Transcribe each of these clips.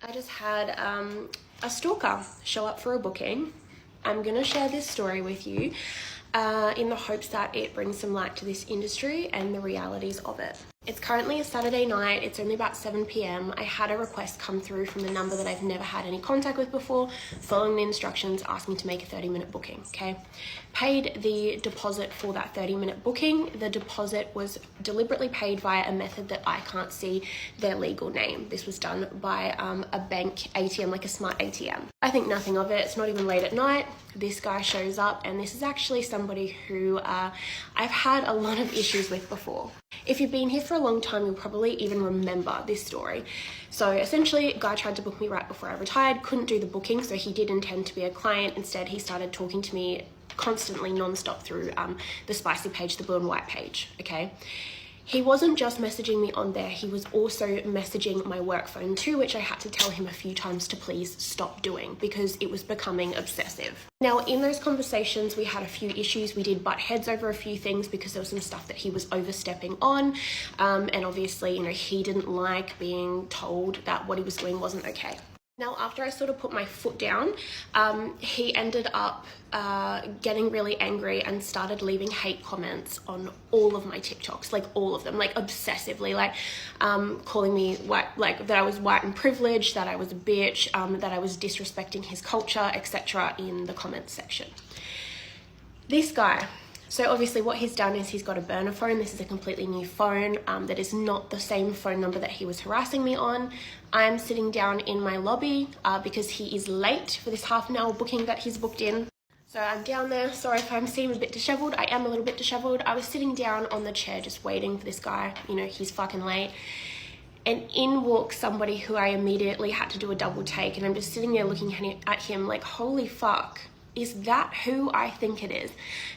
I just had a stalker show up for a booking. I'm gonna share this story with you in the hopes that it brings some light to this industry and the realities of it. It's currently a Saturday night, it's only about 7 p.m. I had a request come through from the number that I've never had any contact with before, following the instructions, asking to make a 30-minute booking, okay? Paid the deposit for that 30-minute booking. The deposit was deliberately paid via a method that I can't see their legal name. This was done by a bank ATM, like a smart ATM. I think nothing of it, it's not even late at night. This guy shows up, and this is actually somebody who I've had a lot of issues with before. If you've been here for a long time, you'll probably even remember this story. So essentially, a guy tried to book me right before I retired, couldn't do the booking, so he did intend to be a client. Instead, he started talking to me constantly, non-stop through the spicy page, the blue and white page, okay? He wasn't just messaging me on there, he was also messaging my work phone too, which I had to tell him a few times to please stop doing because it was becoming obsessive. Now, in those conversations, we had a few issues. We did butt heads over a few things because there was some stuff that he was overstepping on. And obviously, you know, he didn't like being told that what he was doing wasn't okay. Now, after I sort of put my foot down, he ended up getting really angry and started leaving hate comments on all of my TikToks, like all of them, like obsessively, like calling me white, like that I was white and privileged, that I was a bitch, that I was disrespecting his culture, etc. in the comments section. This guy, so obviously what he's done is he's got a burner phone. This is a completely new phone that is not the same phone number that he was harassing me on. I'm sitting down in my lobby because he is late for this half-an-hour booking that he's booked in. So I'm down there. Sorry if I seem a bit disheveled. I am a little bit disheveled. I was sitting down on the chair just waiting for this guy. You know, he's fucking late. And in walks somebody who I immediately had to do a double take. And I'm just sitting there looking at him like, holy fuck. Is that who I think it is?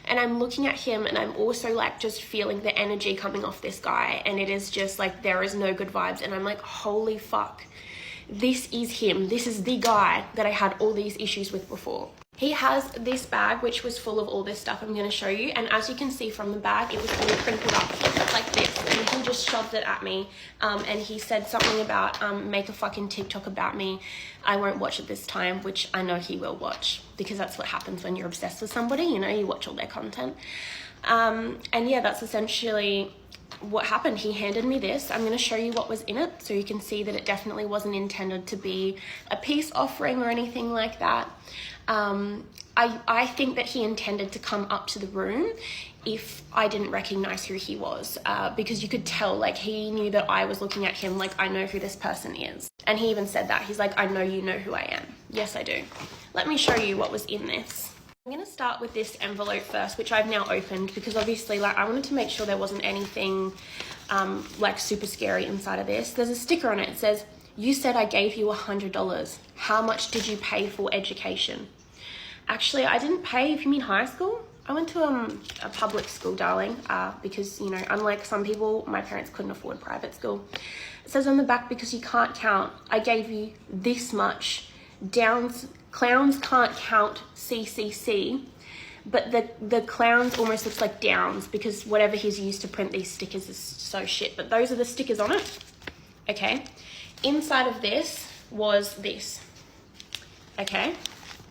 And I'm looking at him and I'm also like just feeling the energy coming off this guy, and it is just like there is no good vibes, and I'm like, holy fuck, this is him. This is the guy that I had all these issues with before. He has this bag which was full of all this stuff I'm going to show you, and as you can see from the bag, it was all crinkled up like this, and he just shoved it at me, and he said something about make a fucking TikTok about me. I won't watch it this time, which I know he will watch, because that's what happens when you're obsessed with somebody, you know, you watch all their content. And yeah, that's essentially what happened. He handed me this. I'm going to show you what was in it so you can see that it definitely wasn't intended to be a peace offering or anything like that. I think that he intended to come up to the room if I didn't recognize who he was, because you could tell, like, he knew that I was looking at him like, I know who this person is. And he even said that. He's like, I know you know who I am. Yes, I do. Let me show you what was in this. I'm going to start with this envelope first, which I've now opened because obviously, like, I wanted to make sure there wasn't anything like super scary inside of this. There's a sticker on it. It says, you said I gave you $100. How much did you pay for education? Actually, I didn't pay. If you mean high school, I went to a public school, darling, because, you know, unlike some people, my parents couldn't afford private school. It says on the back, because you can't count, I gave you this much. Clowns can't count CCC, but the clowns almost looks like downs because whatever he's used to print these stickers is so shit. But those are the stickers on it, okay? Inside of this was this, okay?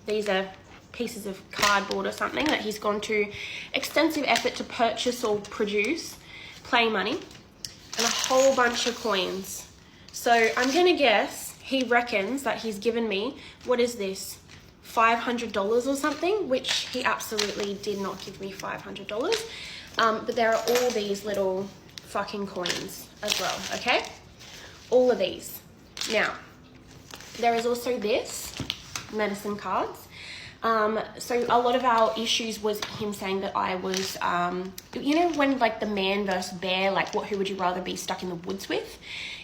These are pieces of cardboard or something that he's gone to extensive effort to purchase or produce, play money, and a whole bunch of coins. So I'm gonna guess he reckons that he's given me, what is this, $500 or something, which he absolutely did not give me $500. But there are all these little fucking coins as well, okay? All of these. Now, there is also this, medicine cards. So a lot of our issues was him saying that I was, you know, when like the man versus bear, like who would you rather be stuck in the woods with?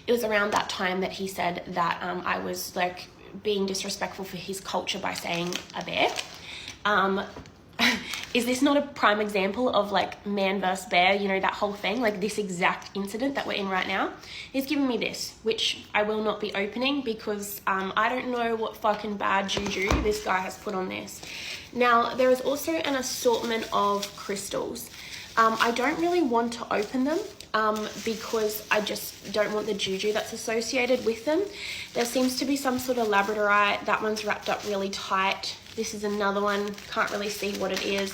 It was around that time that he said that I was like being disrespectful for his culture by saying a bear. Is this not a prime example of like man versus bear, you know, that whole thing, like this exact incident that we're in right now? He's given me this, which I will not be opening because I don't know what fucking bad juju this guy has put on this. Now, there is also an assortment of crystals. I don't really want to open them because I just don't want the juju that's associated with them. There seems to be some sort of labradorite. That one's wrapped up really tight. This is another one. Can't really see what it is.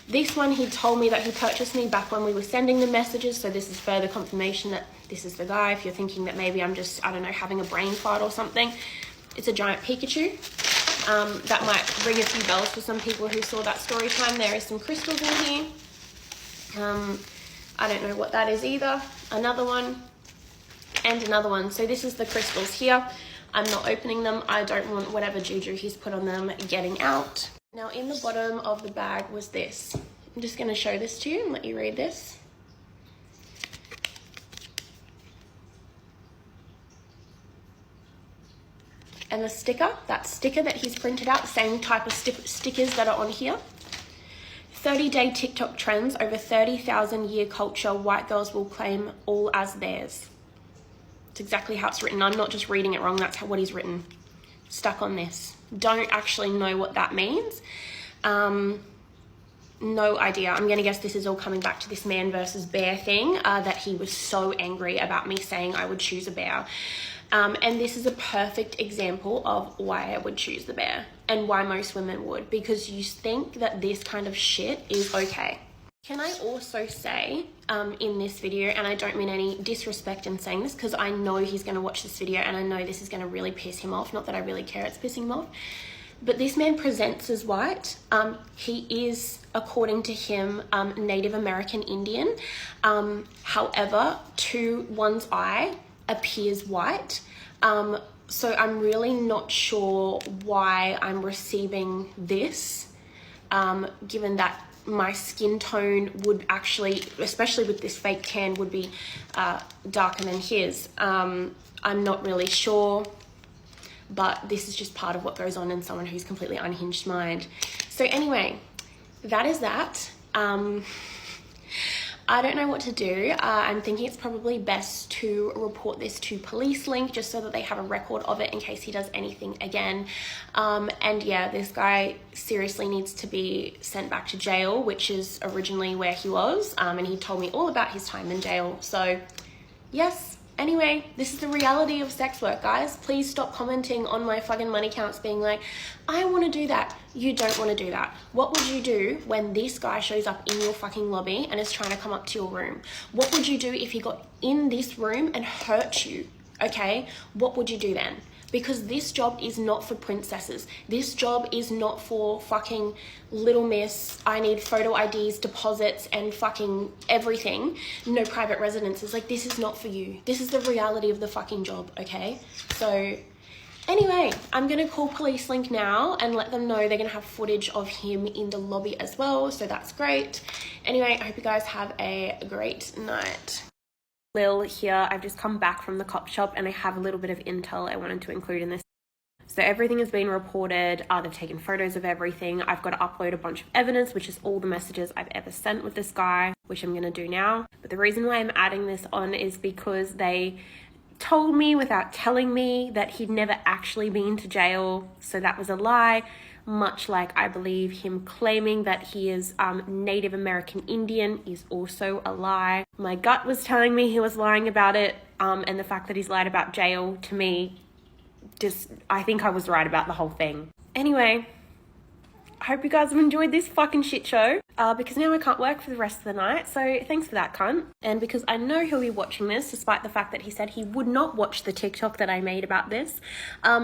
This one, he told me that he purchased me back when we were sending the messages, so this is further confirmation that this is the guy. If you're thinking that maybe I'm just, I don't know, having a brain fart or something, it's a giant Pikachu. That might ring a few bells for some people who saw that story time. There is some crystals in here. I don't know what that is either. Another one and another one. So this is the crystals here. I'm not opening them. I don't want whatever juju he's put on them getting out. Now in the bottom of the bag was this. I'm just going to show this to you and let you read this. And the sticker, that sticker that he's printed out, the same type of stickers that are on here. 30-day TikTok trends, over 30,000 year culture, white girls will claim all as theirs. It's exactly how it's written. I'm not just reading it wrong, that's what he's written. Stuck on this. Don't actually know what that means. No idea. I'm gonna guess this is all coming back to this man versus bear thing, that he was so angry about me saying I would choose a bear. And this is a perfect example of why I would choose the bear and why most women would, because you think that this kind of shit is okay. Can I also say in this video, and I don't mean any disrespect in saying this because I know he's going to watch this video and I know this is going to really piss him off, not that I really care it's pissing him off, but this man presents as white. He is, according to him, Native American Indian. However, to one's eye, appears white. So I'm really not sure why I'm receiving this, given that my skin tone would actually, especially with this fake tan, would be darker than his. I'm not really sure, but this is just part of what goes on in someone who's completely unhinged mind. So anyway, that is that. I don't know what to do. I'm thinking it's probably best to report this to Police Link just so that they have a record of it in case he does anything again. And yeah, this guy seriously needs to be sent back to jail, which is originally where he was. And he told me all about his time in jail. So yes. Anyway, this is the reality of sex work, guys. Please stop commenting on my fucking money counts being like, I want to do that. You don't want to do that. What would you do when this guy shows up in your fucking lobby and is trying to come up to your room? What would you do if he got in this room and hurt you? Okay? What would you do then? Because this job is not for princesses. This job is not for fucking little miss, I need photo IDs, deposits, and fucking everything. No private residences. Like, this is not for you. This is the reality of the fucking job, okay? So, anyway, I'm gonna call Police Link now and let them know they're gonna have footage of him in the lobby as well, so that's great. Anyway, I hope you guys have a great night. Lil here. I've just come back from the cop shop and I have a little bit of intel I wanted to include in this. So everything has been reported. They've taken photos of everything. I've got to upload a bunch of evidence, which is all the messages I've ever sent with this guy, which I'm going to do now. But the reason why I'm adding this on is because they told me without telling me that he'd never actually been to jail. So that was a lie. Much like I believe him claiming that he is Native American Indian is also a lie. My gut was telling me he was lying about it, and the fact that he's lied about jail, to me, I think I was right about the whole thing. Anyway, I hope you guys have enjoyed this fucking shit show, because now I can't work for the rest of the night, so thanks for that, cunt. And because I know he'll be watching this, despite the fact that he said he would not watch the TikTok that I made about this,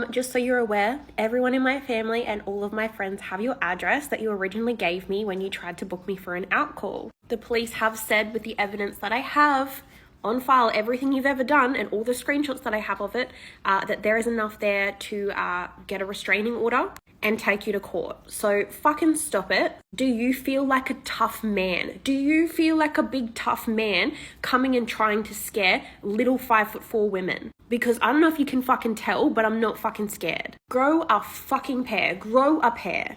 just so you're aware, everyone in my family and all of my friends have your address that you originally gave me when you tried to book me for an out call. The police have said, with the evidence that I have on file, everything you've ever done and all the screenshots that I have of it, that there is enough there to get a restraining order and take you to court. So fucking stop it. Do you feel like a tough man? Do you feel like a big tough man coming and trying to scare little 5'4" women? Because I don't know if you can fucking tell, but I'm not fucking scared. Grow a fucking pair. Grow a pair.